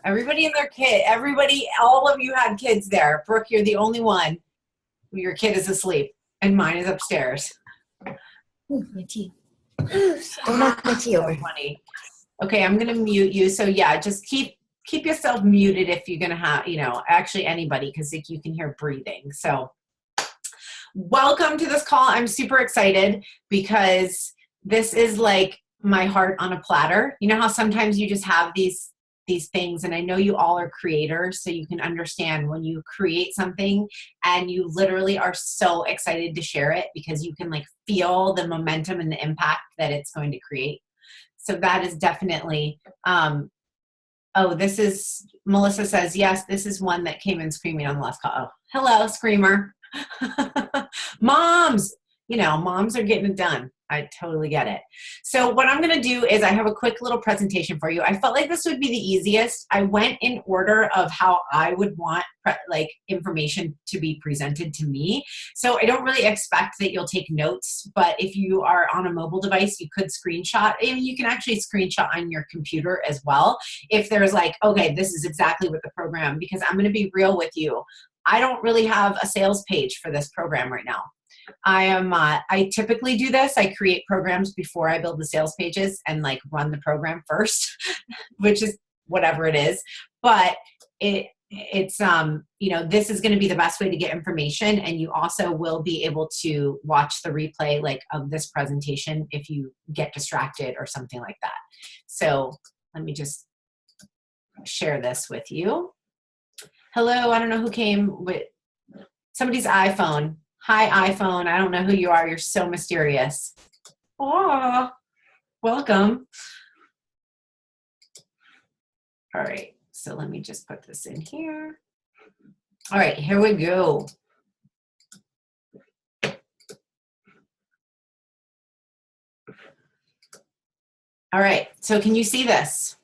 Everybody and their kid. Everybody, all of you had kids there. Brooke, you're the only one who your kid is asleep, and mine is upstairs. Ooh, my tea. Don't knock my tea over. Funny. Okay, I'm gonna mute you. So yeah, just keep yourself muted if you're gonna have, actually anybody, because you can hear breathing. So welcome to this call. I'm super excited because this is like my heart on a platter. You know how sometimes you just have these things, and I know you all are creators, so you can understand when you create something and you literally are so excited to share it because you can like feel the momentum and the impact that it's going to create. So that is definitely, this is, Melissa says, yes, this is one that came in screaming on the last call. Oh, hello, screamer. Moms, moms are getting it done. I totally get it. So what I'm going to do is I have a quick little presentation for you. I felt like this would be the easiest. I went in order of how I would want information to be presented to me. So I don't really expect that you'll take notes, but if you are on a mobile device, you could screenshot. And you can actually screenshot on your computer as well. If there's like, okay, this is exactly what the program, because I'm going to be real with you. I don't really have a sales page for this program right now. I typically do this. I create programs before I build the sales pages and like run the program first, which is whatever it is. But it's this is going to be the best way to get information. And you also will be able to watch the replay like of this presentation if you get distracted or something like that. So let me just share this with you. Hello, I don't know who came with somebody's iPhone. Hi, iPhone. I don't know who you are. You're so mysterious. Oh, welcome. All right. So let me just put this in here. All right, here we go. All right. So can you see this?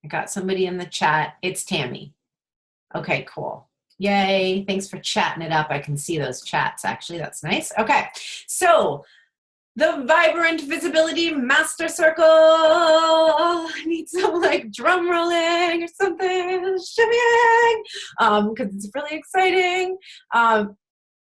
I got somebody in the chat. It's Tammy. Okay, cool. Yay. Thanks for chatting it up. I can see those chats, actually. That's nice. Okay. So the Vibrant Visibility Master Circle. I need some like drum rolling or something. Shimmying. Because it's really exciting.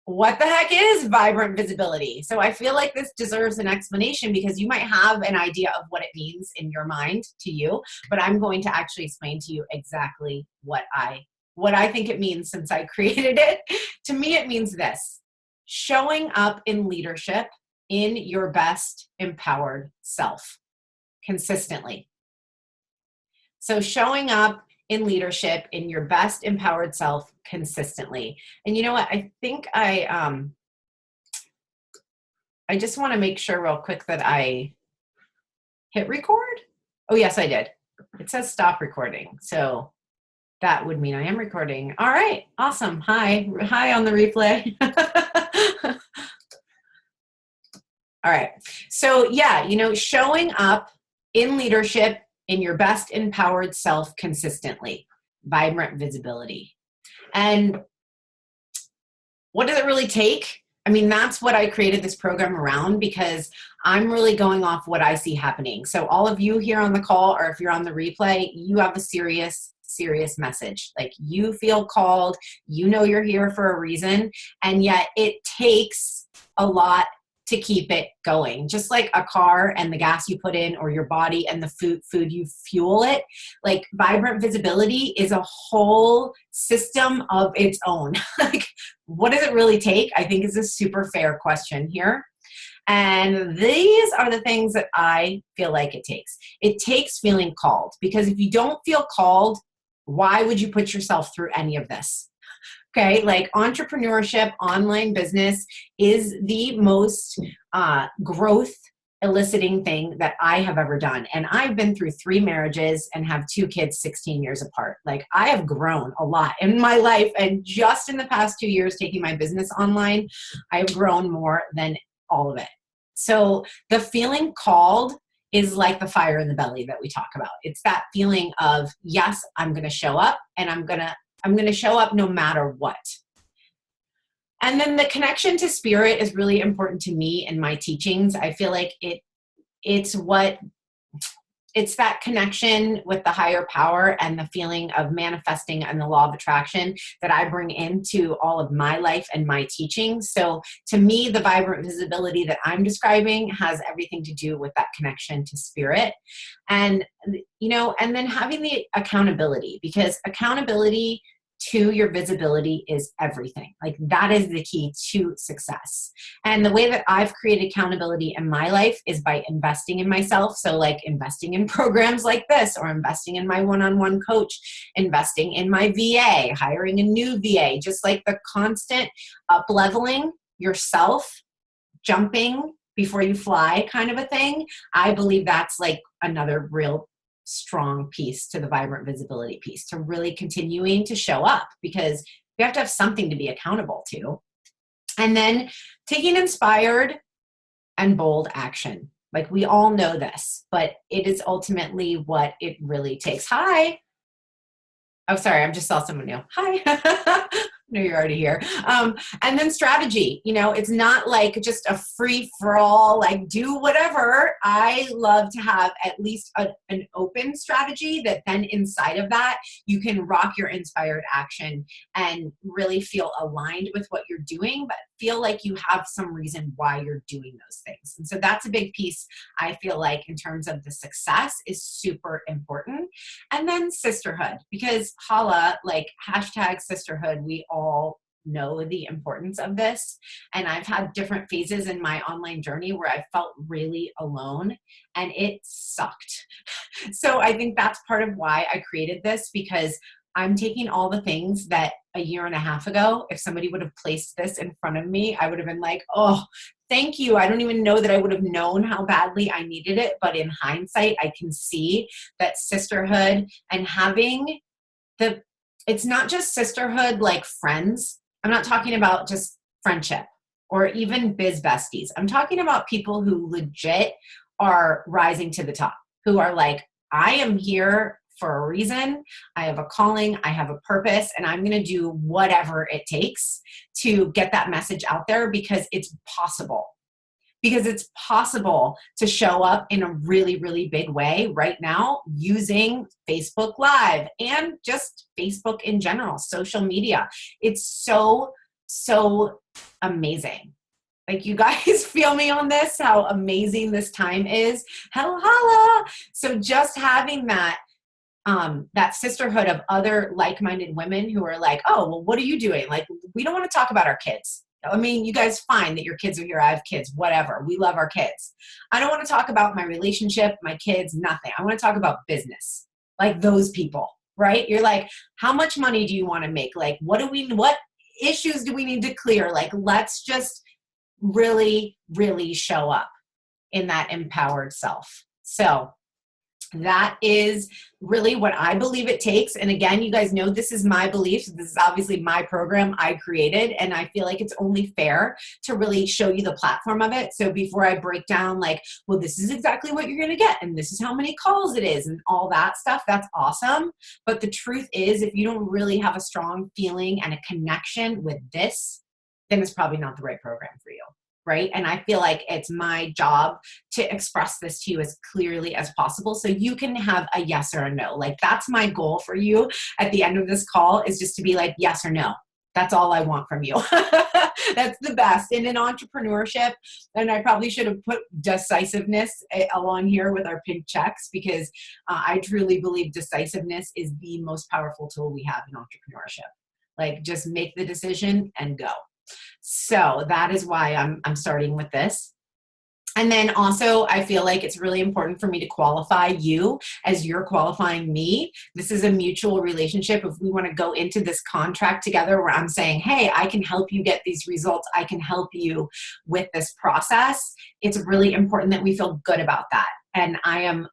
What the heck is Vibrant Visibility? So I feel like this deserves an explanation because you might have an idea of what it means in your mind to you, but I'm going to actually explain to you exactly what I think it means since I created it. To me, it means this: showing up in leadership in your best empowered self consistently. So showing up in leadership in your best empowered self consistently. And you know what? I think I just want to make sure real quick that I hit record. Oh, yes, I did. It says stop recording. So that would mean I am recording. All right. Awesome. Hi on the replay. All right. So yeah, showing up in leadership in your best empowered self consistently. Vibrant visibility. And what does it really take? I mean, that's what I created this program around because I'm really going off what I see happening. So all of you here on the call, or if you're on the replay, you have a serious message. Like you feel called, you're here for a reason, and yet it takes a lot to keep it going. Just like a car and the gas you put in, or your body and the food you fuel it. Like Vibrant Visibility is a whole system of its own. Like, what does it really take? I think is a super fair question here. And these are the things that I feel like it takes. It takes feeling called, because if you don't feel called, why would you put yourself through any of this? Okay, like entrepreneurship, online business is the most growth eliciting thing that I have ever done. And I've been through 3 marriages and have 2 kids 16 years apart. Like I have grown a lot in my life. And just in the past 2 years taking my business online, I've grown more than all of it. So the feeling called is like the fire in the belly that we talk about. It's that feeling of, yes, I'm going to show up, and I'm going to show up no matter what. And then the connection to spirit is really important to me in my teachings. I feel like it's what it's that connection with the higher power and the feeling of manifesting and the law of attraction that I bring into all of my life and my teaching. So to me, the vibrant visibility that I'm describing has everything to do with that connection to spirit. And, and then having the accountability, because accountability to your visibility is everything. Like that is the key to success. And the way that I've created accountability in my life is by investing in myself. So like investing in programs like this, or investing in my one-on-one coach, investing in my VA, hiring a new VA, just like the constant up-leveling yourself, jumping before you fly kind of a thing. I believe that's like another real strong piece to the vibrant visibility piece, to really continuing to show up, because we have to have something to be accountable to. And then taking inspired and bold action. Like we all know this, but it is ultimately what it really takes. Hi. Oh, sorry. I just saw someone new. Hi. No, you're already here. And then strategy, it's not like just a free for all, like do whatever. I love to have at least an open strategy that then inside of that, you can rock your inspired action and really feel aligned with what you're doing, but feel like you have some reason why you're doing those things. And so that's a big piece, I feel like, in terms of the success is super important. And then sisterhood, because Hala, like hashtag sisterhood, we all know the importance of this. And I've had different phases in my online journey where I felt really alone and it sucked. So I think that's part of why I created this, because I'm taking all the things that a year and a half ago, if somebody would have placed this in front of me, I would have been like, oh, thank you. I don't even know that I would have known how badly I needed it. But in hindsight, I can see that sisterhood and having it's not just sisterhood like friends. I'm not talking about just friendship or even biz besties. I'm talking about people who legit are rising to the top, who are like, I am here for a reason. I have a calling, I have a purpose, and I'm going to do whatever it takes to get that message out there, because it's possible. Because it's possible to show up in a really, really big way right now using Facebook Live and just Facebook in general, social media. It's so, so amazing. Like, you guys feel me on this, how amazing this time is. Hello, holla. So just having that sisterhood of other like-minded women who are like, oh, well, what are you doing? Like, we don't want to talk about our kids. I mean, you guys find that your kids are here. I have kids, whatever. We love our kids. I don't want to talk about my relationship, my kids, nothing. I want to talk about business, like those people, right? You're like, how much money do you want to make? Like, what issues do we need to clear? Like, let's just really, really show up in that empowered self. So that is really what I believe it takes. And again, you guys know this is my belief. This is obviously my program I created. And I feel like it's only fair to really show you the platform of it. So before I break down like, well, this is exactly what you're going to get, and this is how many calls it is, and all that stuff, that's awesome. But the truth is, if you don't really have a strong feeling and a connection with this, then it's probably not the right program for you. Right? And I feel like it's my job to express this to you as clearly as possible so you can have a yes or a no. Like, that's my goal for you at the end of this call, is just to be like, yes or no. That's all I want from you. That's the best. And in entrepreneurship, and I probably should have put decisiveness along here with our pink checks, because I truly believe decisiveness is the most powerful tool we have in entrepreneurship. Like, just make the decision and go. So that is why I'm starting with this. And then also, I feel like it's really important for me to qualify you as you're qualifying me. This is a mutual relationship. If we want to go into this contract together where I'm saying, hey, I can help you get these results, I can help you with this process, it's really important that we feel good about that. And I'm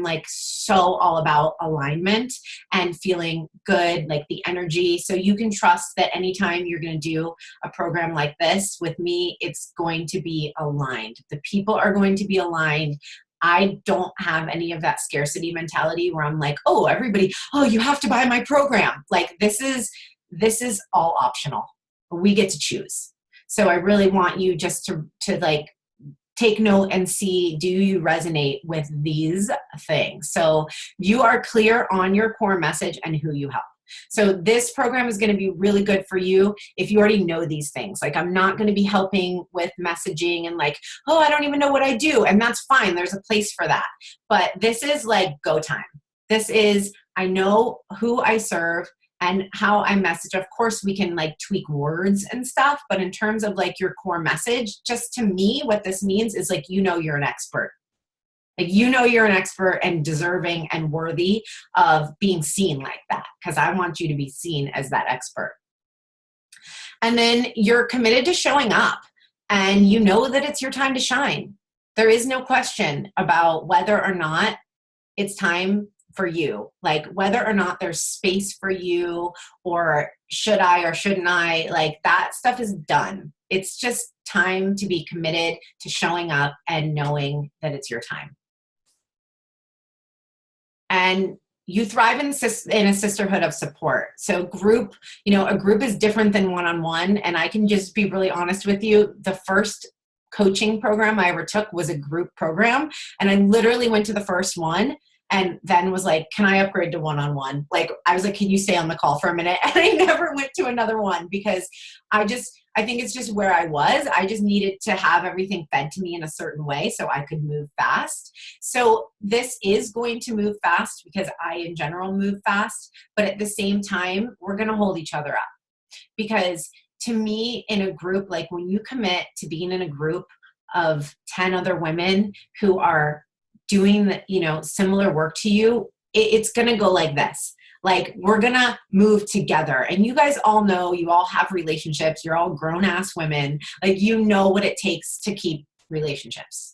like so all about alignment and feeling good, like the energy. So you can trust that anytime you're going to do a program like this with me, it's going to be aligned. The people are going to be aligned. I don't have any of that scarcity mentality where I'm like, oh, everybody, oh, you have to buy my program. Like, this is all optional. We get to choose. So I really want you just to like take note and see, do you resonate with these things? So you are clear on your core message and who you help. So this program is going to be really good for you if you already know these things. Like, I'm not going to be helping with messaging and like, oh, I don't even know what I do. And that's fine. There's a place for that. But this is like go time. This is, I know who I serve and how I message. Of course, we can like tweak words and stuff, but in terms of like your core message, just to me, what this means is like, you know, you're an expert. Like, you know, you're an expert and deserving and worthy of being seen like that, because I want you to be seen as that expert. And then you're committed to showing up, and you know that it's your time to shine. There is no question about whether or not it's time for you, like whether or not there's space for you, or should I or shouldn't I, like that stuff is done. It's just time to be committed to showing up and knowing that it's your time. And you thrive in a sisterhood of support. So group, you know, a group is different than one-on-one. And I can just be really honest with you. The first coaching program I ever took was a group program. And I literally went to the first one and then was like, can I upgrade to one-on-one? Like, I was like, can you stay on the call for a minute? And I never went to another one because I think it's just where I was. I just needed to have everything fed to me in a certain way so I could move fast. So this is going to move fast because I, in general, move fast. But at the same time, we're going to hold each other up. Because to me, in a group, like when you commit to being in a group of 10 other women who are doing the, you know, similar work to you, it's going to go like this. Like, we're going to move together. And you guys all know, you all have relationships. You're all grown ass women. Like, you know what it takes to keep relationships.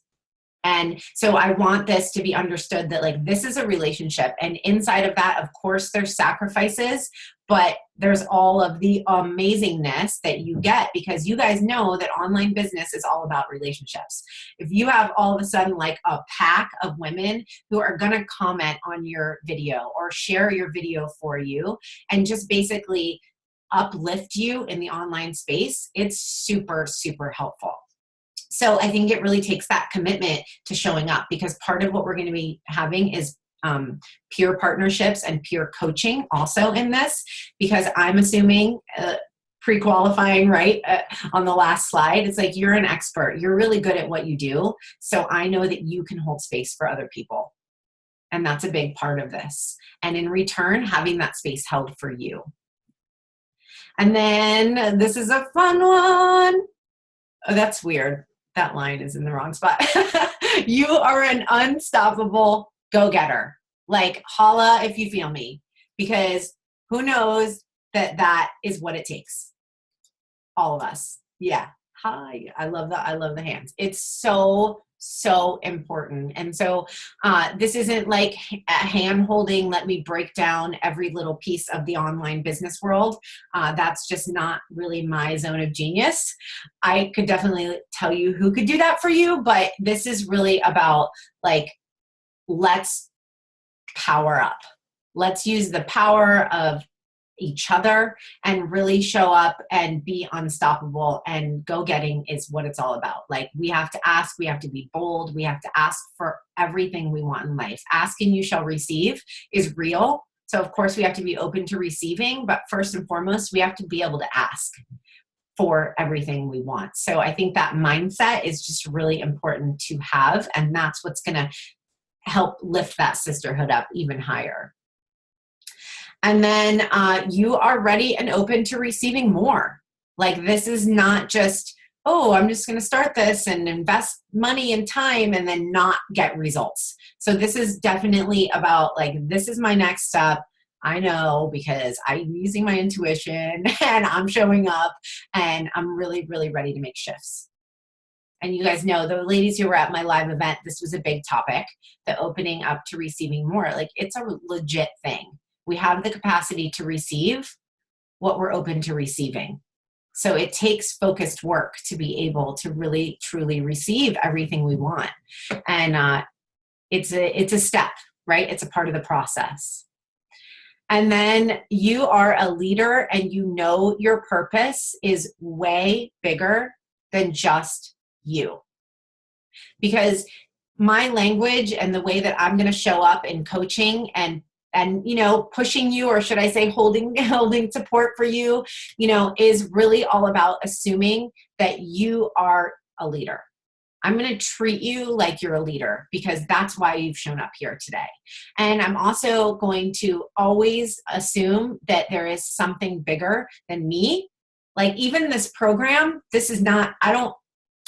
And so I want this to be understood that like, this is a relationship. And inside of that, of course, there's sacrifices, but there's all of the amazingness that you get, because you guys know that online business is all about relationships. If you have all of a sudden like a pack of women who are going to comment on your video or share your video for you and just basically uplift you in the online space, it's super, super helpful. So I think it really takes that commitment to showing up, because part of what we're going to be having is peer partnerships and peer coaching also in this, because I'm assuming pre-qualifying, right? On the last slide, it's like, you're an expert. You're really good at what you do. So I know that you can hold space for other people. And that's a big part of this. And in return, having that space held for you. And then this is a fun one. Oh, that's weird. That line is in the wrong spot. You are an unstoppable go-getter. Like, holla if you feel me, because who knows that is what it takes. All of us. Yeah. Hi. I love the hands. It's so important. And so this isn't like a hand holding, let me break down every little piece of the online business world. That's just not really my zone of genius. I could definitely tell you who could do that for you, but this is really about like, let's power up. Let's use the power of each other and really show up and be unstoppable. And go-getting is what it's all about. Like, we have to ask, we have to be bold, we have to ask for everything we want in life. Ask and you shall receive is real. So of course we have to be open to receiving, but first and foremost, we have to be able to ask for everything we want. So I think that mindset is just really important to have. And that's what's going to help lift that sisterhood up even higher. And then you are ready and open to receiving more. Like, this is not just, oh, I'm just going to start this and invest money and time and then not get results. So this is definitely about like, this is my next step. I know, because I'm using my intuition and I'm showing up and I'm really, really ready to make shifts. And you guys know, the ladies who were at my live event, this was a big topic, the opening up to receiving more. Like, it's a legit thing. We have the capacity to receive what we're open to receiving. So it takes focused work to be able to really, truly receive everything we want. And it's a step, right? It's a part of the process. And then you are a leader, and you know your purpose is way bigger than just you. because my language and the way that I'm going to show up in coaching and pushing you, or should I say holding support for you, is really all about assuming that you are a leader. I'm going to treat you like you're a leader because that's why you've shown up here today. And I'm also going to always assume that there is something bigger than me. Like even this program, this is not, I don't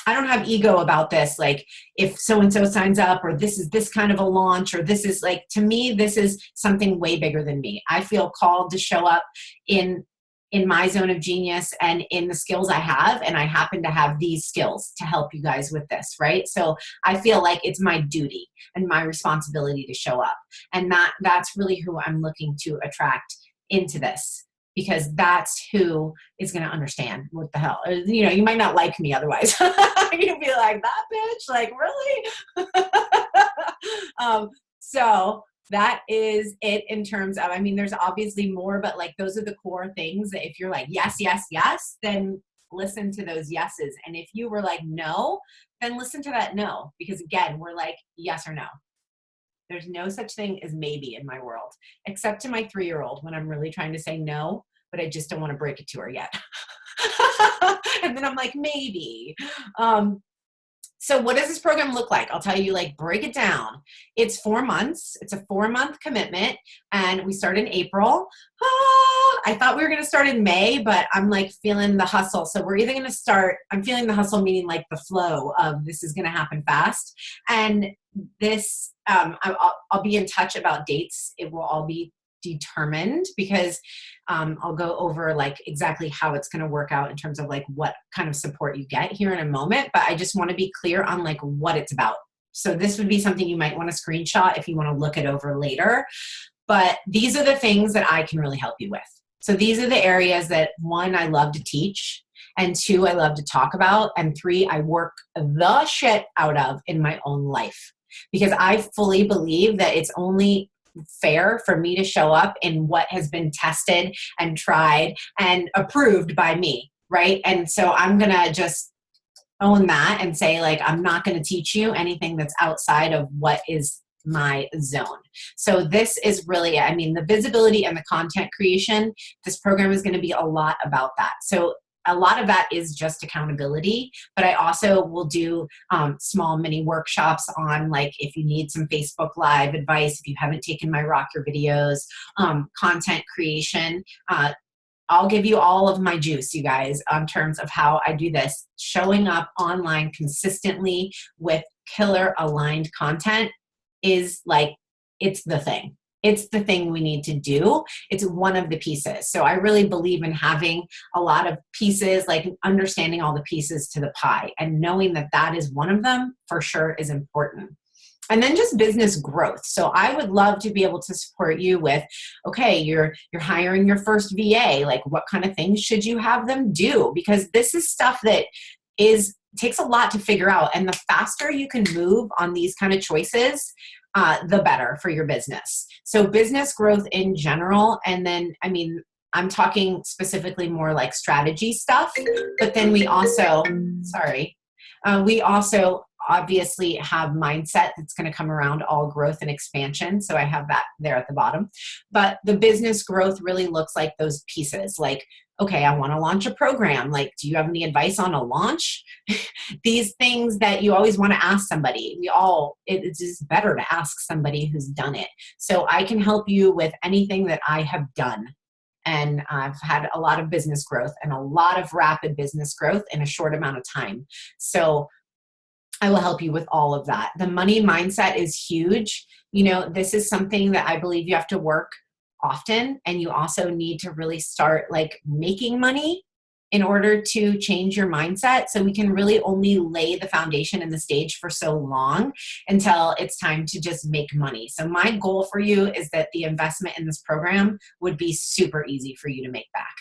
have ego about this. Like if so-and-so signs up, or this is this kind of a launch, or this is like, to me, this is something way bigger than me. I feel called to show up in my zone of genius and in the skills I have. And I happen to have these skills to help you guys with this, right? So I feel like it's my duty and my responsibility to show up. And that's really who I'm looking to attract into this, because that's who is going to understand what the hell, you might not like me otherwise. You'd be like, that bitch, like really? So that is it in terms of, there's obviously more, but like those are the core things that if you're like, yes, yes, yes, then listen to those yeses. And if you were like, no, then listen to that no, because again, we're like, yes or no. There's no such thing as maybe in my world, except to my 3-year-old when I'm really trying to say no, but I just don't want to break it to her yet. And then I'm like, maybe. So what does this program look like? I'll tell you, like, break it down. It's 4 months. It's a 4-month commitment. And we start in April. I thought we were going to start in May, but I'm like feeling the hustle. So we're either going to start, I'm feeling the hustle, meaning like the flow of this is going to happen fast. And this, I'll be in touch about dates. It will all be determined because I'll go over like exactly how it's going to work out in terms of like what kind of support you get here in a moment. But I just want to be clear on like what it's about. So this would be something you might want to screenshot if you want to look it over later. But these are the things that I can really help you with. So these are the areas that 1, I love to teach, and 2, I love to talk about, and 3, I work the shit out of in my own life, because I fully believe that it's only fair for me to show up in what has been tested and tried and approved by me, right? And so I'm going to just own that and say, like, I'm not going to teach you anything that's outside of what is my zone. So this is really, the visibility and the content creation, this program is going to be a lot about that. So a lot of that is just accountability, but I also will do small mini workshops on, like, if you need some Facebook Live advice, if you haven't taken my Rock Your Videos, content creation. I'll give you all of my juice, you guys, in terms of how I do this. Showing up online consistently with killer aligned content is like, it's the thing. It's the thing we need to do. It's one of the pieces. So I really believe in having a lot of pieces, like understanding all the pieces to the pie, and knowing that that is one of them for sure is important. And then just business growth. So I would love to be able to support you with, okay, you're hiring your first VA. Like, what kind of things should you have them do? Because this is stuff that takes a lot to figure out. And the faster you can move on these kind of choices, the better for your business. So business growth in general. And then, I'm talking specifically more like strategy stuff, but then we also obviously have mindset that's going to come around all growth and expansion. So I have that there at the bottom. But the business growth really looks like those pieces. Like, okay, I want to launch a program. Like, do you have any advice on a launch? These things that you always want to ask somebody. It's just better to ask somebody who's done it. So I can help you with anything that I have done. And I've had a lot of business growth and a lot of rapid business growth in a short amount of time. So I will help you with all of that. The money mindset is huge. This is something that I believe you have to work often, and you also need to really start like making money in order to change your mindset. So we can really only lay the foundation and the stage for so long until it's time to just make money. So my goal for you is that the investment in this program would be super easy for you to make back.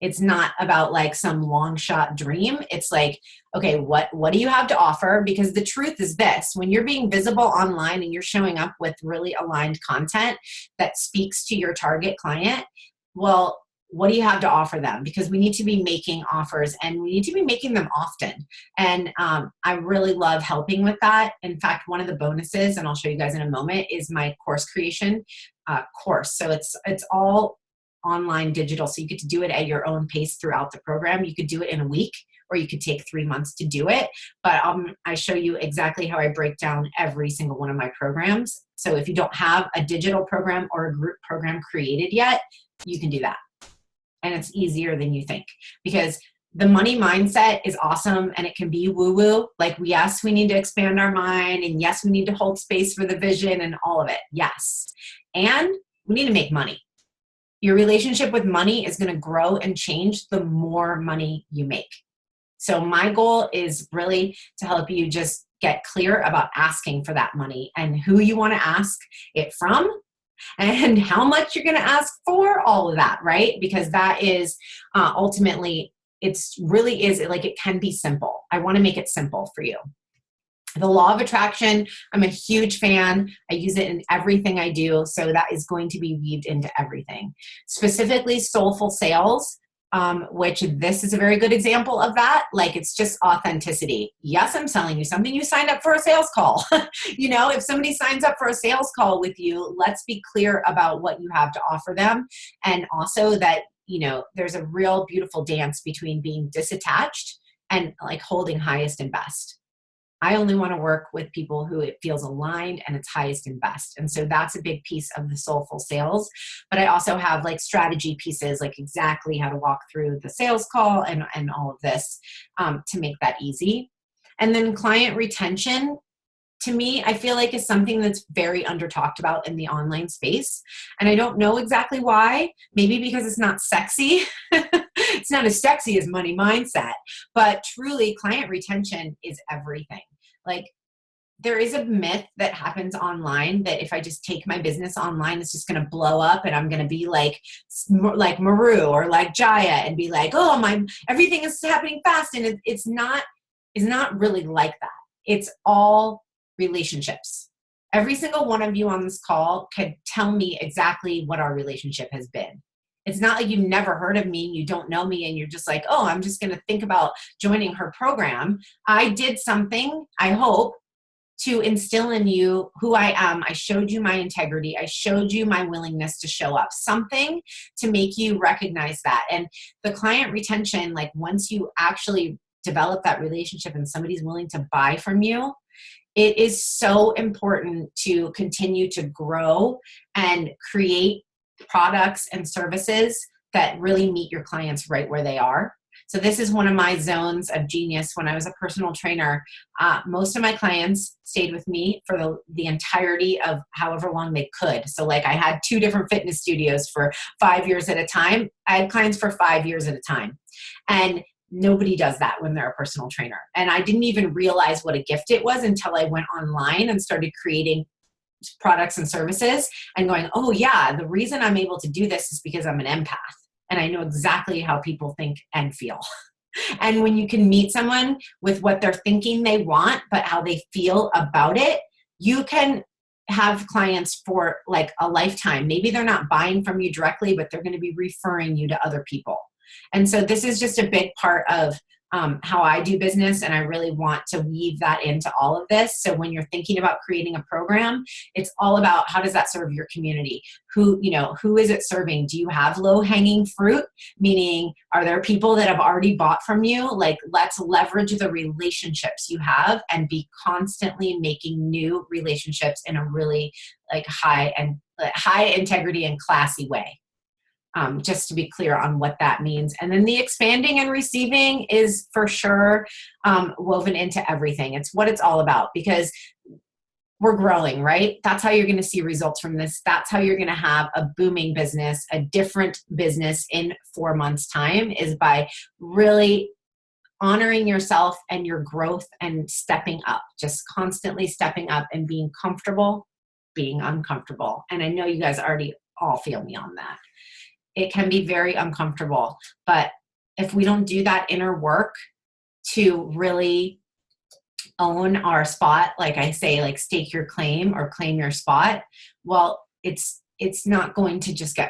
It's not about like some long shot dream. It's like, okay, what do you have to offer? Because the truth is this: when you're being visible online and you're showing up with really aligned content that speaks to your target client, well, what do you have to offer them? Because we need to be making offers, and we need to be making them often. And I really love helping with that. In fact, one of the bonuses, and I'll show you guys in a moment, is my course creation course. So it's all online digital. So you get to do it at your own pace throughout the program. You could do it in a week, or you could take 3 months to do it. But I show you exactly how I break down every single one of my programs. So if you don't have a digital program or a group program created yet, you can do that. And it's easier than you think, because the money mindset is awesome, and it can be woo-woo. Like, yes, we need to expand our mind, and yes, we need to hold space for the vision and all of it. Yes. And we need to make money. Your relationship with money is going to grow and change the more money you make. So my goal is really to help you just get clear about asking for that money, and who you want to ask it from, and how much you're going to ask for, all of that, right? Because that is ultimately, it's really is like, it can be simple. I want to make it simple for you. The law of attraction, I'm a huge fan. I use it in everything I do. So that is going to be weaved into everything. Specifically Soulful Sales, which this is a very good example of that. Like, it's just authenticity. Yes, I'm selling you something. You signed up for a sales call. You know, if somebody signs up for a sales call with you, let's be clear about what you have to offer them. And also that, you know, there's a real beautiful dance between being disattached and like holding highest and best. I only want to work with people who it feels aligned and it's highest and best. And so that's a big piece of the Soulful Sales. But I also have like strategy pieces, like exactly how to walk through the sales call and all of this to make that easy. And then client retention, to me, I feel like is something that's very under talked about in the online space. And I don't know exactly why. Maybe because it's not sexy. It's not as sexy as money mindset, but truly client retention is everything. Like, there is a myth that happens online that if I just take my business online, it's just going to blow up and I'm going to be like Maru or like Jaya and be like, oh, everything is happening fast. And it's not really like that. It's all relationships. Every single one of you on this call could tell me exactly what our relationship has been. It's not like you've never heard of me, you don't know me, and you're just like, oh, I'm just going to think about joining her program. I did something, I hope, to instill in you who I am. I showed you my integrity. I showed you my willingness to show up. Something to make you recognize that. And the client retention, like once you actually develop that relationship and somebody's willing to buy from you, it is so important to continue to grow and create products and services that really meet your clients right where they are. So this is one of my zones of genius. When I was a personal trainer, most of my clients stayed with me for the entirety of however long they could. So like I had 2 different fitness studios for 5 years at a time. I had clients for 5 years at a time. And nobody does that when they're a personal trainer. And I didn't even realize what a gift it was until I went online and started creating products and services and going, oh yeah, the reason I'm able to do this is because I'm an empath and I know exactly how people think and feel. And when you can meet someone with what they're thinking they want, but how they feel about it, you can have clients for like a lifetime. Maybe they're not buying from you directly, but they're going to be referring you to other people. And so this is just a big part of how I do business, and I really want to weave that into all of this. So when you're thinking about creating a program, it's all about how does that serve your community? Who is it serving? Do you have low-hanging fruit? Meaning, are there people that have already bought from you? Like, let's leverage the relationships you have and be constantly making new relationships in a really like high integrity and classy way. Just to be clear on what that means. And then the expanding and receiving is for sure woven into everything. It's what it's all about, because we're growing, right? That's how you're going to see results from this. That's how you're going to have a booming business, a different business in 4 months' time, is by really honoring yourself and your growth and stepping up, just constantly stepping up and being comfortable, being uncomfortable. And I know you guys already all feel me on that. It can be very uncomfortable, but if we don't do that inner work to really own our spot, like I say, like stake your claim or claim your spot, well, it's not going to just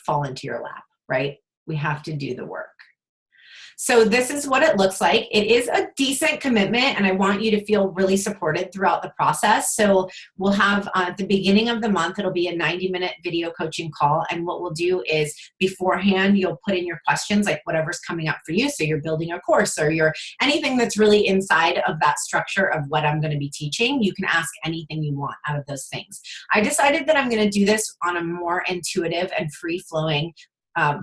fall into your lap, right? We have to do the work. So this is what it looks like. It is a decent commitment, and I want you to feel really supported throughout the process. So we'll have at the beginning of the month, it'll be a 90-minute video coaching call. And what we'll do is beforehand, you'll put in your questions, like whatever's coming up for you. So you're building a course or you're anything that's really inside of that structure of what I'm going to be teaching. You can ask anything you want out of those things. I decided that I'm going to do this on a more intuitive and free-flowing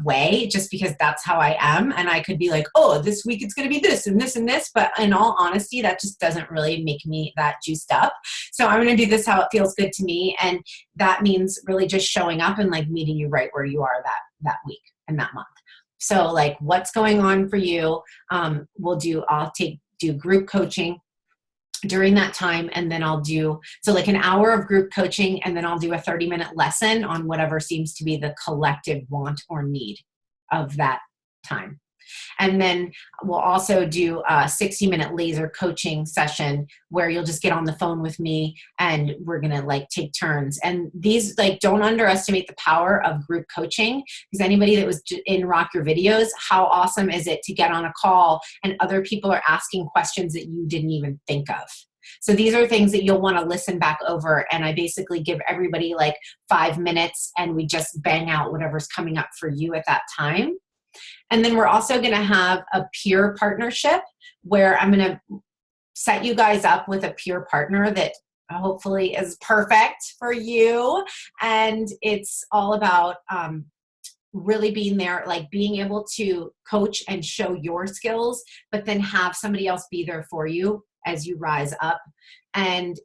way, just because that's how I am. And I could be like, oh, this week it's going to be this and this and this. But in all honesty, that just doesn't really make me that juiced up. So I'm going to do this how it feels good to me. And that means really just showing up and like meeting you right where you are that week and that month. So like what's going on for you? I'll do group coaching during that time, and then I'll do like an hour of group coaching, and then I'll do a 30-minute lesson on whatever seems to be the collective want or need of that time. And then we'll also do a 60-minute laser coaching session where you'll just get on the phone with me and we're going to like take turns. And these, like, don't underestimate the power of group coaching, because anybody that was in Rock Your Videos, how awesome is it to get on a call and other people are asking questions that you didn't even think of. So these are things that you'll want to listen back over. And I basically give everybody like 5 minutes and we just bang out whatever's coming up for you at that time. And then we're also going to have a peer partnership where I'm going to set you guys up with a peer partner that hopefully is perfect for you. And it's all about really being there, like being able to coach and show your skills, but then have somebody else be there for you as you rise up. And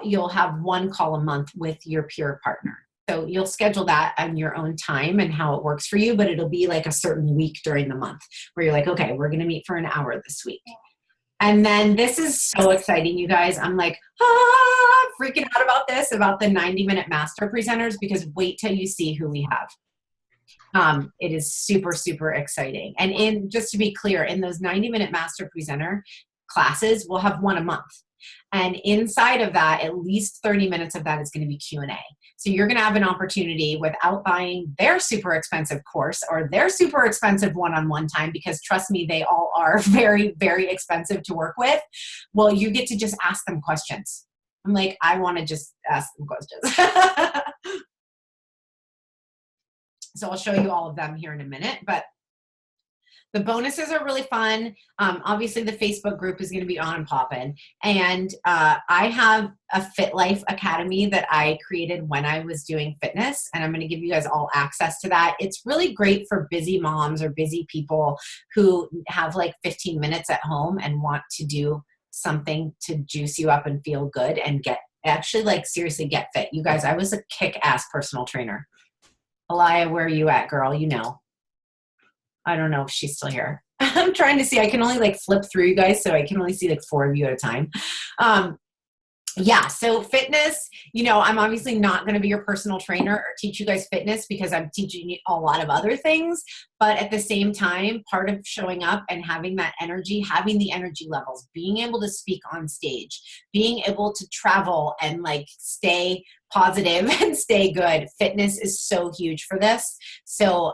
you'll have one call a month with your peer partner. So you'll schedule that on your own time and how it works for you, but it'll be like a certain week during the month where you're like, okay, we're going to meet for an hour this week. And then this is so exciting, you guys. I'm like, freaking out about this, about the 90-minute master presenters, because wait till you see who we have. It is super, super exciting. And just to be clear, in those 90-minute master presenter classes, we'll have one a month. And inside of that, at least 30 minutes of that is going to be Q&A. So you're going to have an opportunity without buying their super expensive course or their super expensive one-on-one time, because trust me, they all are very, very expensive to work with. Well, you get to just ask them questions. I'm like, I want to just ask them questions. So I'll show you all of them here in a minute, but the bonuses are really fun. Obviously, the Facebook group is going to be on and popping. And I have a Fit Life Academy that I created when I was doing fitness, and I'm going to give you guys all access to that. It's really great for busy moms or busy people who have like 15 minutes at home and want to do something to juice you up and feel good and seriously get fit. You guys, I was a kick-ass personal trainer. Aliyah, where are you at, girl? You know. I don't know if she's still here. I'm trying to see. I can only like flip through you guys, so I can only see like 4 of you at a time. Yeah, so fitness, I'm obviously not going to be your personal trainer or teach you guys fitness because I'm teaching you a lot of other things. But at the same time, part of showing up and having that energy, having the energy levels, being able to speak on stage, being able to travel and like stay positive and stay good. Fitness is so huge for this. So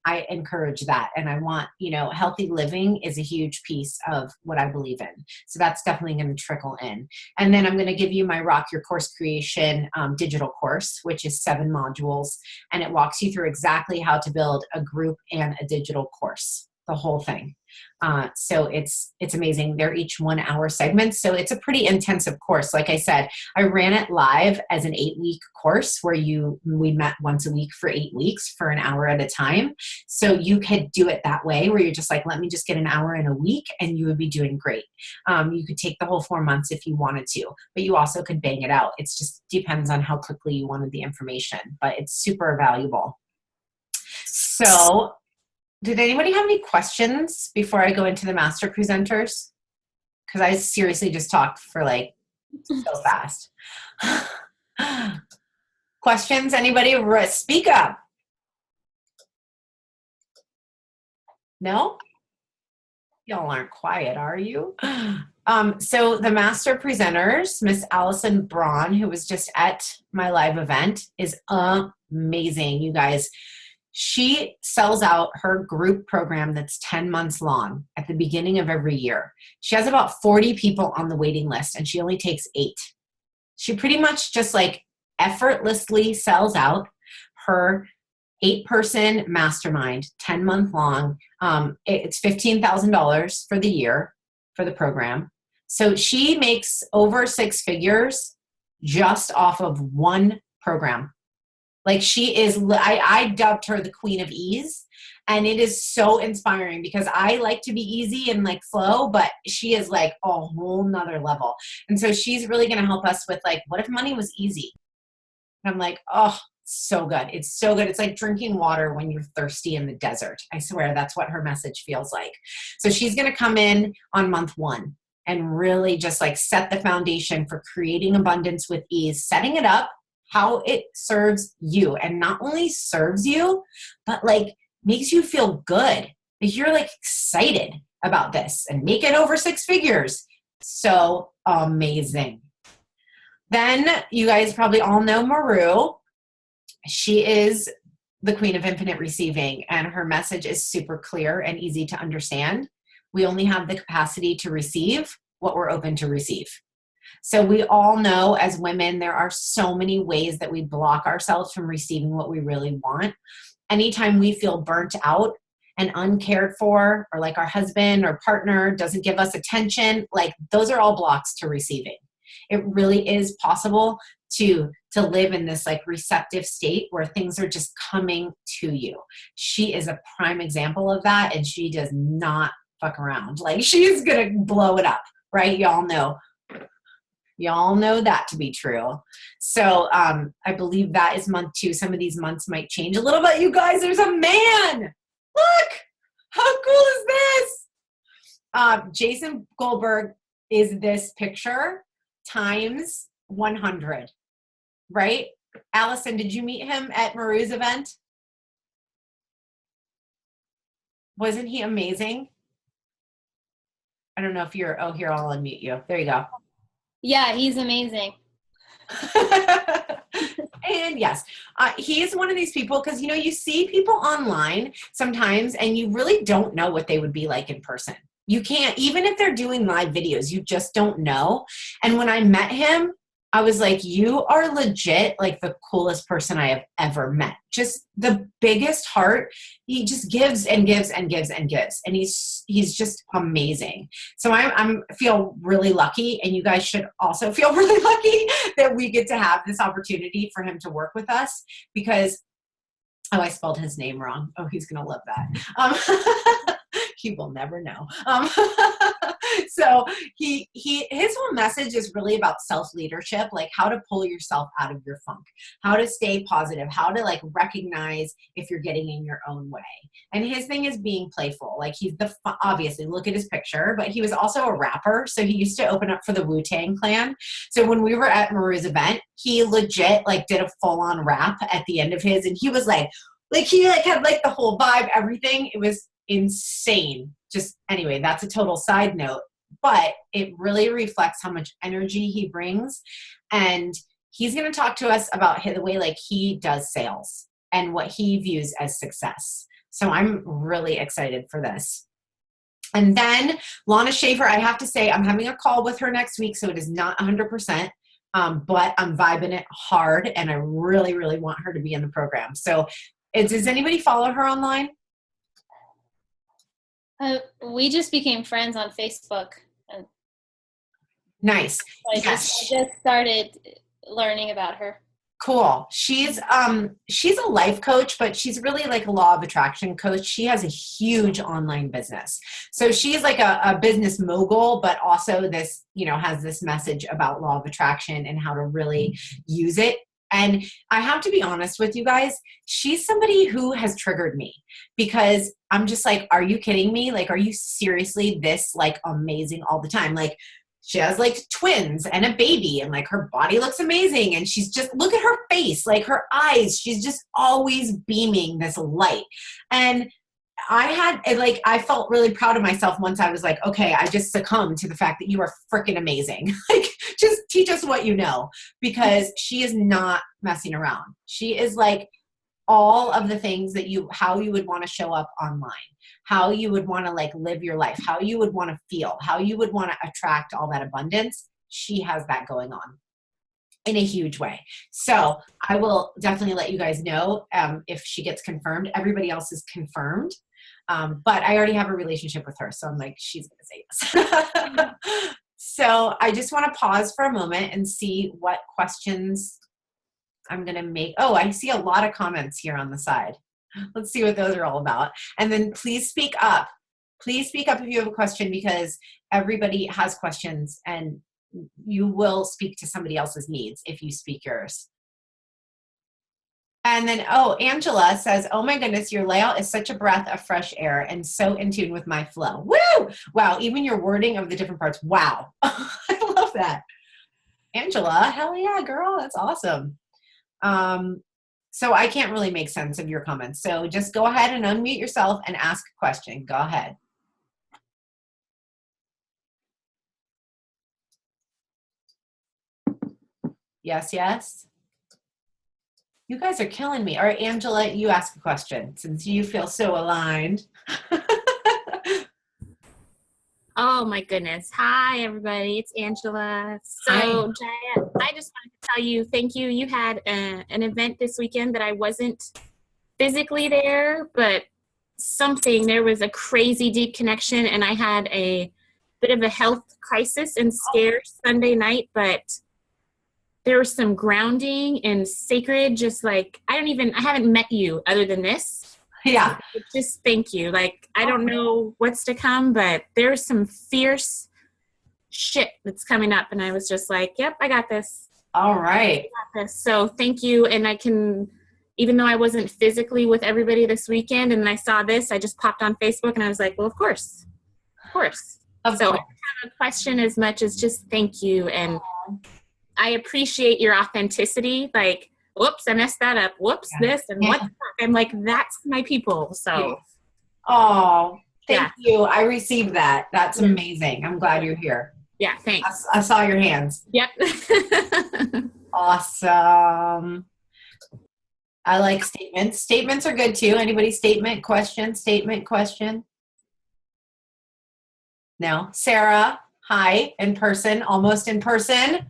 I encourage that. And I want, healthy living is a huge piece of what I believe in. So that's definitely going to trickle in. And then I'm going to give you my Rock Your Course Creation digital course, which is 7 modules. And it walks you through exactly how to build a group and a digital course, the whole thing. So it's amazing. They're each 1-hour segments. So it's a pretty intensive course. Like I said, I ran it live as an 8-week course where we met once a week for 8 weeks for an hour at a time. So you could do it that way where you're just like, let me just get an hour in a week and you would be doing great. You could take the whole 4 months if you wanted to, but you also could bang it out. It just depends on how quickly you wanted the information, but it's super valuable. So did anybody have any questions before I go into the master presenters? Because I seriously just talked for like so fast. Questions? Anybody? Speak up. No? Y'all aren't quiet, are you? So the master presenters, Miss Allison Braun, who was just at my live event, is amazing, you guys. She sells out her group program that's 10 months long at the beginning of every year. She has about 40 people on the waiting list, and she only takes 8. She pretty much just like effortlessly sells out her 8-person mastermind, 10-month long. It's $15,000 for the year for the program. So she makes over 6 figures just off of one program. Like she is, I dubbed her the Queen of Ease. And it is so inspiring because I like to be easy and like flow, but she is like a whole nother level. And so she's really going to help us with like, what if money was easy? And I'm like, oh, so good. It's so good. It's like drinking water when you're thirsty in the desert. I swear that's what her message feels like. So she's going to come in on month 1 and really just like set the foundation for creating abundance with ease, setting it up how it serves you, and not only serves you, but like makes you feel good. Like you're like excited about this and make it over 6 figures. So amazing. Then you guys probably all know Maru. She is the Queen of Infinite Receiving, and her message is super clear and easy to understand. We only have the capacity to receive what we're open to receive. So we all know as women, there are so many ways that we block ourselves from receiving what we really want. Anytime we feel burnt out and uncared for, or like our husband or partner doesn't give us attention, like those are all blocks to receiving. It really is possible to live in this like receptive state where things are just coming to you. She is a prime example of that, and she does not fuck around. Like she's gonna blow it up, right? Y'all know that to be true. So I believe that is month 2. Some of these months might change a little bit. You guys, there's a man. Look, how cool is this? Jason Goldberg is this picture times 100, right? Allison, did you meet him at Maru's event? Wasn't he amazing? I don't know if you're, oh, here, I'll unmute you. There you go. Yeah, he's amazing. And yes, he is one of these people, because, you know, you see people online sometimes and you really don't know what they would be like in person. You can't, even if they're doing live videos, you just don't know. And when I met him, I was like, you are legit like the coolest person I have ever met. Just the biggest heart. He just gives and gives and gives and gives. And he's just amazing. So I feel really lucky, and you guys should also feel really lucky that we get to have this opportunity for him to work with us, because, oh, I spelled his name wrong. Oh, he's going to love that. He will never know. So his whole message is really about self-leadership, like how to pull yourself out of your funk, how to stay positive, how to like recognize if you're getting in your own way. And his thing is being playful. Like he's obviously look at his picture, but he was also a rapper. So he used to open up for the Wu-Tang Clan. So when we were at Maru's event, he legit like did a full-on rap at the end of his. And he was like he like had like the whole vibe, everything. It was insane. Just anyway, that's a total side note, but it really reflects how much energy he brings. And he's going to talk to us about the way like he does sales and what he views as success. So I'm really excited for this. And then Lana Schaefer, I have to say, I'm having a call with her next week, so it is not 100%. But I'm vibing it hard, and I really, really want her to be in the program. So does anybody follow her online? We just became friends on Facebook. Nice. I just started learning about her. Cool. She's a life coach, but she's really like a law of attraction coach. She has a huge online business. So she's like a business mogul, but also this, has this message about law of attraction and how to really use it. And I have to be honest with you guys, she's somebody who has triggered me, because I'm just like, are you kidding me? Like, are you seriously this like amazing all the time? Like, she has like twins and a baby, and like her body looks amazing. And she's just, look at her face, like her eyes, she's just always beaming this light. And I felt really proud of myself once I was like, okay, I just succumbed to the fact that you are freaking amazing. Like, just teach us what you know, because she is not messing around. She is like all of the things that how you would want to show up online, how you would want to like live your life, how you would want to feel, how you would want to attract all that abundance. She has that going on in a huge way. So I will definitely let you guys know if she gets confirmed. Everybody else is confirmed. But I already have a relationship with her. So I'm like, she's going to say this. So I just want to pause for a moment and see what questions I'm going to make. Oh, I see a lot of comments here on the side. Let's see what those are all about. And then please speak up. Please speak up if you have a question, because everybody has questions and you will speak to somebody else's needs if you speak yours. And then, Angela says, oh my goodness, your layout is such a breath of fresh air and so in tune with my flow. Woo! Wow, even your wording of the different parts. Wow. I love that. Angela, hell yeah, girl. That's awesome. So I can't really make sense of your comments. So just go ahead and unmute yourself and ask a question. Go ahead. Yes, yes. You guys are killing me. All right, Angela, you ask a question since you feel so aligned. Oh my goodness. Hi, everybody. It's Angela. So, Jaya, I just wanted to tell you, thank you. You had an event this weekend that I wasn't physically there, but there was a crazy deep connection, and I had a bit of a health crisis and scare Sunday night, but there was some grounding and sacred, just like, I haven't met you other than this. Yeah. Just thank you. Like, I don't know what's to come, but there's some fierce shit that's coming up. And I was just like, yep, I got this. All right. I got this. So thank you. And I can, even though I wasn't physically with everybody this weekend and I saw this, I just popped on Facebook and I was like, well, of course. So I don't have a question as much as just thank you. And I appreciate your authenticity. Like, whoops, I messed that up. Whoops, this and what the fuck? I'm like, that's my people. So, oh, thank you. I received that. That's amazing. I'm glad you're here. Yeah, thanks. I saw your hands. Yep. Awesome. I like statements. Statements are good too. Anybody statement, question, statement, question? No. Sarah, hi, in person, almost in person.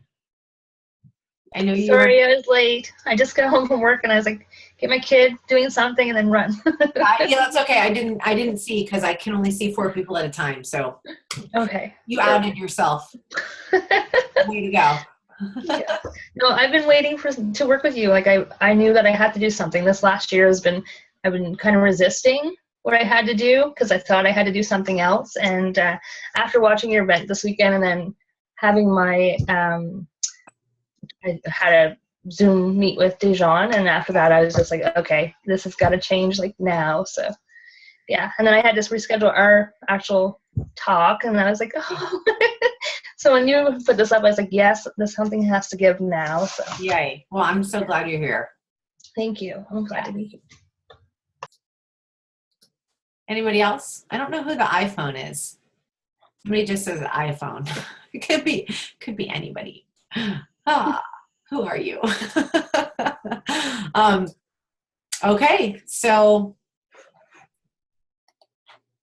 I know you. Sorry, I was late. I just got home from work and I was like, get my kid doing something and then run. Yeah, that's okay. I didn't see because I can only see 4 people at a time. So okay. You outed yourself. Way to go. Yeah. No, I've been waiting to work with you. Like I knew that I had to do something. This last year I've been kind of resisting what I had to do because I thought I had to do something else. And after watching your event this weekend and then having my I had a Zoom meet with Dijon, and after that I was just like, okay, this has got to change like now. So yeah, and then I had to reschedule our actual talk, and I was like, oh. So when you put this up, I was like, yes, this something has to give now. So yay. Well, I'm so glad you're here. Thank you. I'm glad to be here. Anybody else? I don't know who the iPhone is. Somebody just says iPhone. It could be anybody. Who are you? Okay, so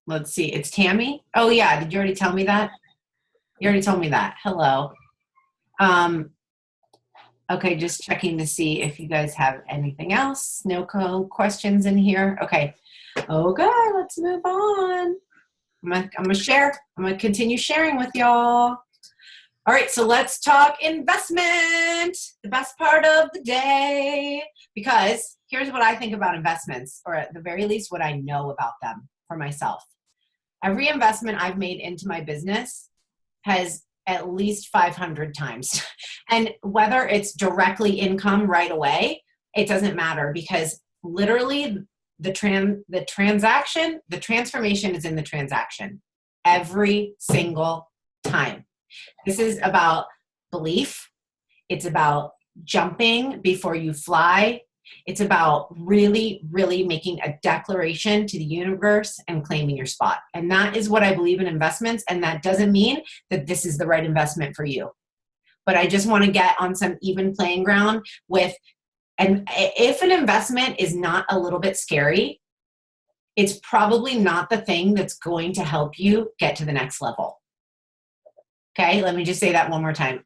let's see. It's Tammy. Oh yeah, did you already tell me that? You already told me that. Hello. Okay, just checking to see if you guys have anything else. No questions in here. Okay. Okay, let's move on. I'm gonna share. I'm gonna continue sharing with y'all. All right, so let's talk investment, the best part of the day, because here's what I think about investments, or at the very least what I know about them for myself. Every investment I've made into my business has at least 500 times. And whether it's directly income right away, it doesn't matter, because literally the transaction, the transformation is in the transaction every single time. This is about belief. It's about jumping before you fly. It's about really, really making a declaration to the universe and claiming your spot. And that is what I believe in investments. And that doesn't mean that this is the right investment for you. But I just want to get on some even playing ground with And if an investment is not a little bit scary, it's probably not the thing that's going to help you get to the next level. Okay, let me just say that one more time.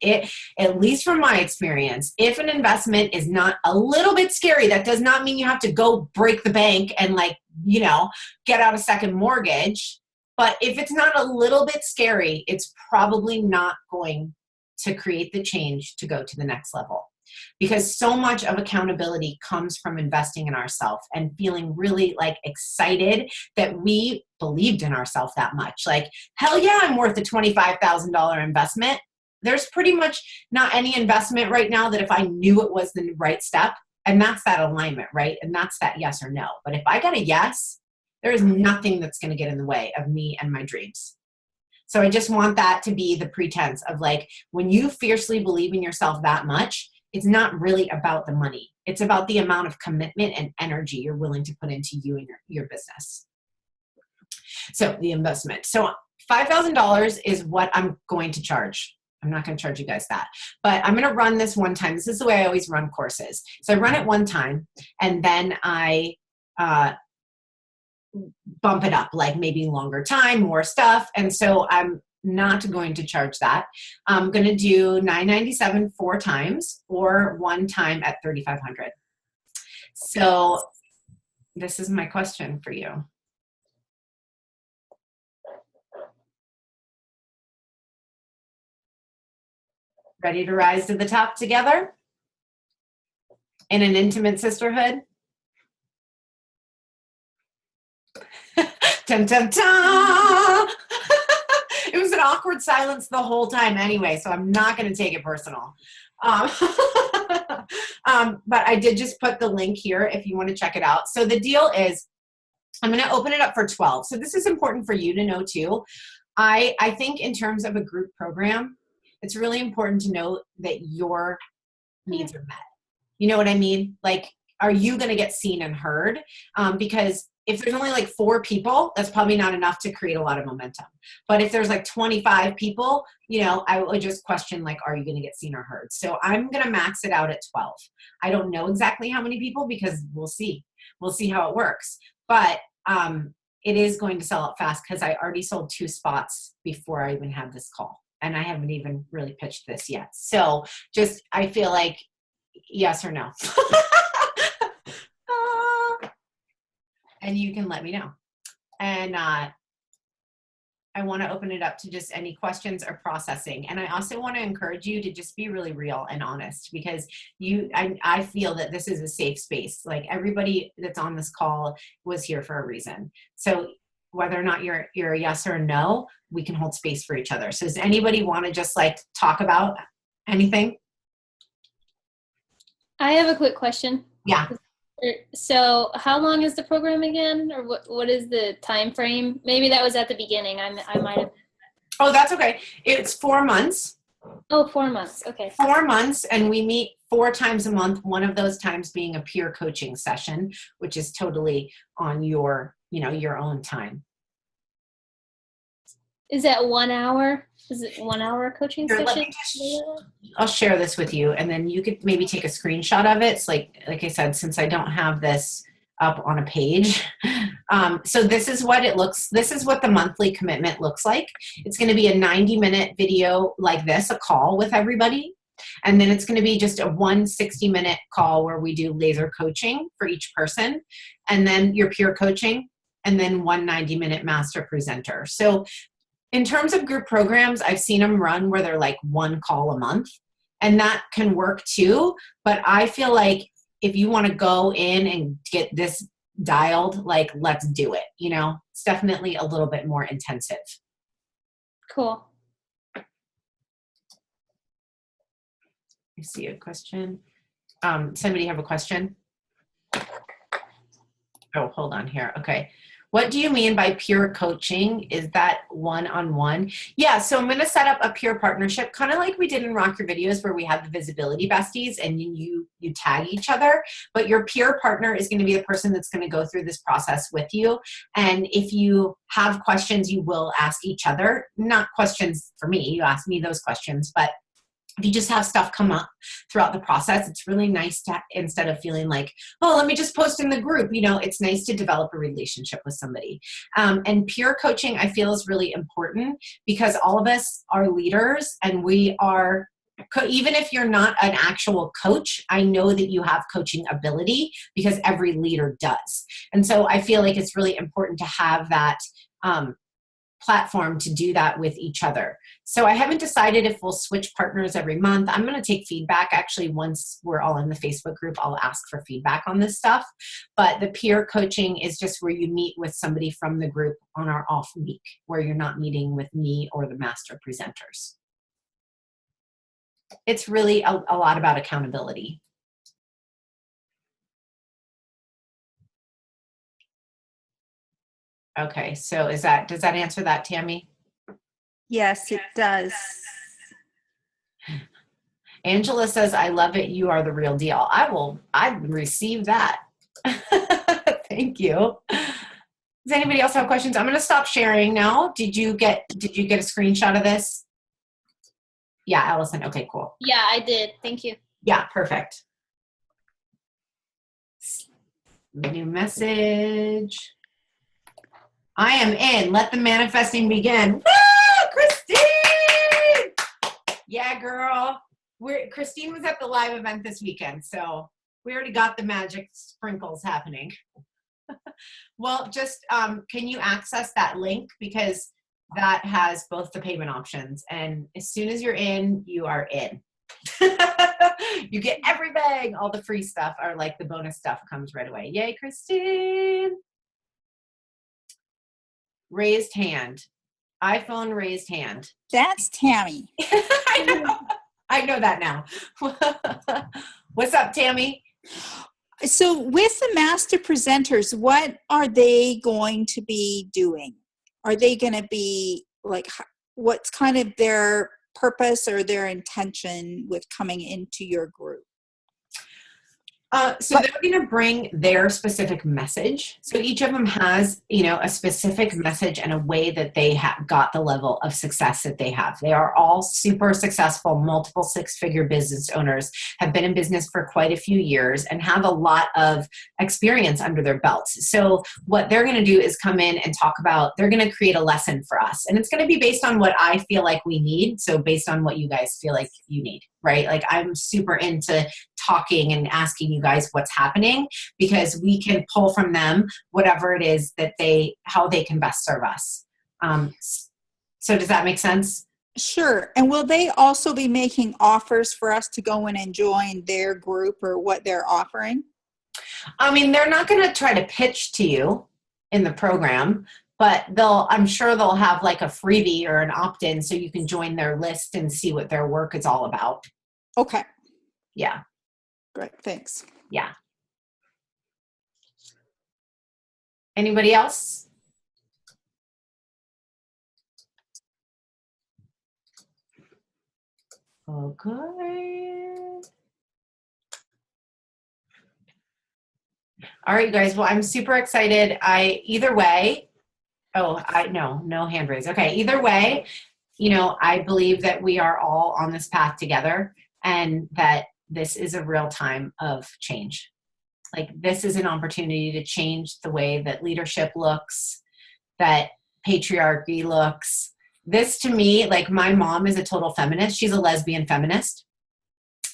At least from my experience, if an investment is not a little bit scary, that does not mean you have to go break the bank and get out a second mortgage. But if it's not a little bit scary, it's probably not going to create the change to go to the next level. Because so much of accountability comes from investing in ourselves and feeling really excited that we believed in ourselves that much. Like, hell yeah, I'm worth a $25,000 investment. There's pretty much not any investment right now that if I knew it was the right step, and that's that alignment, right? And that's that yes or no. But if I got a yes, there is nothing that's going to get in the way of me and my dreams. So I just want that to be the pretense of when you fiercely believe in yourself that much, it's not really about the money. It's about the amount of commitment and energy you're willing to put into you and your business. So the investment. So $5,000 is what I'm going to charge. I'm not going to charge you guys that, but I'm going to run this one time. This is the way I always run courses. So I run it one time and then I bump it up, maybe longer time, more stuff. And so I'm not going to charge that. I'm going to do $997 4 times or one time at $3,500. So this is my question for you. Ready to rise to the top together in an intimate sisterhood? Dun, dun, dun. It was an awkward silence the whole time anyway, so I'm not going to take it personal. But I did just put the link here if you want to check it out. So the deal is I'm going to open it up for 12. So this is important for you to know too. I think in terms of a group program, it's really important to know that your needs are met. You know what I mean? Are you going to get seen and heard? Because if there's only 4 people, that's probably not enough to create a lot of momentum. But if there's 25 people, I would just question, are you going to get seen or heard? So I'm going to max it out at 12. I don't know exactly how many people because we'll see. We'll see how it works. But it is going to sell out fast because I already sold 2 spots before I even had this call. And I haven't even really pitched this yet. So I feel like yes or no. And you can let me know. And I want to open it up to just any questions or processing. And I also want to encourage you to just be really real and honest because I feel that this is a safe space. Everybody that's on this call was here for a reason. So whether or not you're a yes or a no, we can hold space for each other. So does anybody want to just talk about anything? I have a quick question. Yeah. So how long is the program again? Or what is the time frame? Maybe that was at the beginning. I might have. Oh, that's okay. It's 4 months. Oh, 4 months. Okay. 4 months, and we meet 4 times a month. One of those times being a peer coaching session, which is totally on your own time. Is that 1 hour? Is it 1 hour coaching Here, session? I'll share this with you, and then you could maybe take a screenshot of it. It's like I said, since I don't have this up on a page. So this is what it looks. This is what the monthly commitment looks like. It's going to be a 90-minute video like this, a call with everybody. And then it's going to be just a 1 60-minute call where we do laser coaching for each person. And then your peer coaching, and then 1 90-minute master presenter. So in terms of group programs, I've seen them run where they're 1 call a month, and that can work too. But I feel like if you want to go in and get this dialed, let's do it. It's definitely a little bit more intensive. Cool. I see a question. Somebody have a question? Oh, hold on here. Okay. What do you mean by peer coaching? Is that one-on-one? Yeah, so I'm going to set up a peer partnership, kind of like we did in Rock Your Videos where we have the visibility besties and you tag each other. But your peer partner is going to be the person that's going to go through this process with you. And if you have questions, you will ask each other. Not questions for me. You ask me those questions, but if you just have stuff come up throughout the process, it's really nice to, instead of feeling like, oh, let me just post in the group, it's nice to develop a relationship with somebody. And peer coaching, I feel, is really important because all of us are leaders, and we are, even if you're not an actual coach, I know that you have coaching ability because every leader does. And so I feel like it's really important to have that platform to do that with each other. So I haven't decided if we'll switch partners every month. I'm going to take feedback. Actually, once we're all in the Facebook group, I'll ask for feedback on this stuff. But the peer coaching is just where you meet with somebody from the group on our off week, where you're not meeting with me or the master presenters. It's really a lot about accountability. Okay, so does that answer that, Tammy? Yes, it does. Angela says, I love it. You are the real deal. I receive that. Thank you. Does anybody else have questions? I'm going to stop sharing now. Did you get a screenshot of this? Yeah, Allison. Okay, cool. Yeah, I did. Thank you. Yeah, perfect. New message. I am in. Let the manifesting begin. Woo, Christine! Yeah, girl. Christine was at the live event this weekend, so we already got the magic sprinkles happening. Well, just can you access that link, because that has both the payment options, and as soon as you're in, you are in. You get everything. All the free stuff, or like the bonus stuff, comes right away. Yay, Christine! Raised hand. iPhone raised hand. That's Tammy. I know that now. What's up, Tammy? So with the master presenters, what are they going to be doing? Are they going to be like, what's kind of their purpose or their intention with coming into your group? So they're going to bring their specific message. So each of them has, a specific message and a way that they have got the level of success that they have. They are all super successful, multiple six-figure business owners, have been in business for quite a few years, and have a lot of experience under their belts. So what they're going to do is come in and talk about, they're going to create a lesson for us. And it's going to be based on what I feel like we need. So based on what you guys feel like you need, right? Like, I'm super into talking and asking you guys what's happening, because we can pull from them whatever it is that how they can best serve us. So does that make sense? Sure. And will they also be making offers for us to go in and join their group, or what they're offering? I mean, they're not going to try to pitch to you in the program, but I'm sure they'll have like a freebie or an opt-in so you can join their list and see what their work is all about. Okay. Yeah. Great. Thanks. Yeah. Anybody else? Okay. All right, you guys. Well, I'm super excited. Either way, no hand raise. Okay. Either way, I believe that we are all on this path together, and that this is a real time of change. Like, this is an opportunity to change the way that leadership looks, that patriarchy looks. This, to me, like, my mom is a total feminist. She's a lesbian feminist.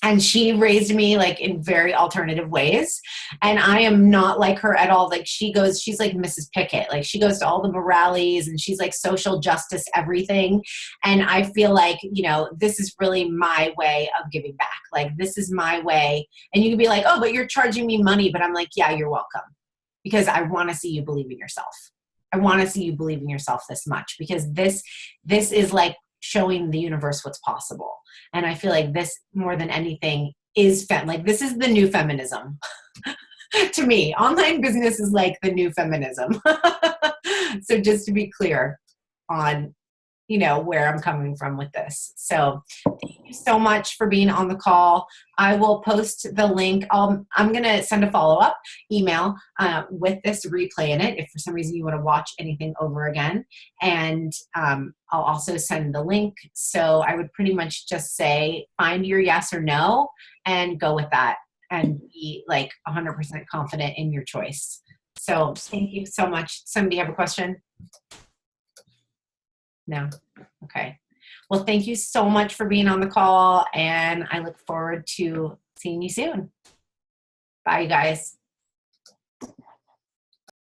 And she raised me like in very alternative ways. And I am not like her at all. Like, she's like Mrs. Pickett. Like, she goes to all the rallies and she's like social justice, everything. And I feel like, this is really my way of giving back. Like, this is my way. And you can be like, oh, but you're charging me money. But I'm like, yeah, you're welcome. Because I want to see you believe in yourself. I want to see you believe in yourself this much, because this is like showing the universe what's possible. And I feel like this, more than anything, is like, this is the new feminism. To me, online business is like the new feminism. So just to be clear on, you know, where I'm coming from with this. So thank you so much for being on the call. I will post the link. I'm going to send a follow-up email with this replay in it if for some reason you want to watch anything over again. And I'll also send the link. So I would pretty much just say, find your yes or no and go with that and be like 100% confident in your choice. So thank you so much. Somebody have a question? No? Okay. Well, thank you so much for being on the call, and I look forward to seeing you soon. Bye, you guys.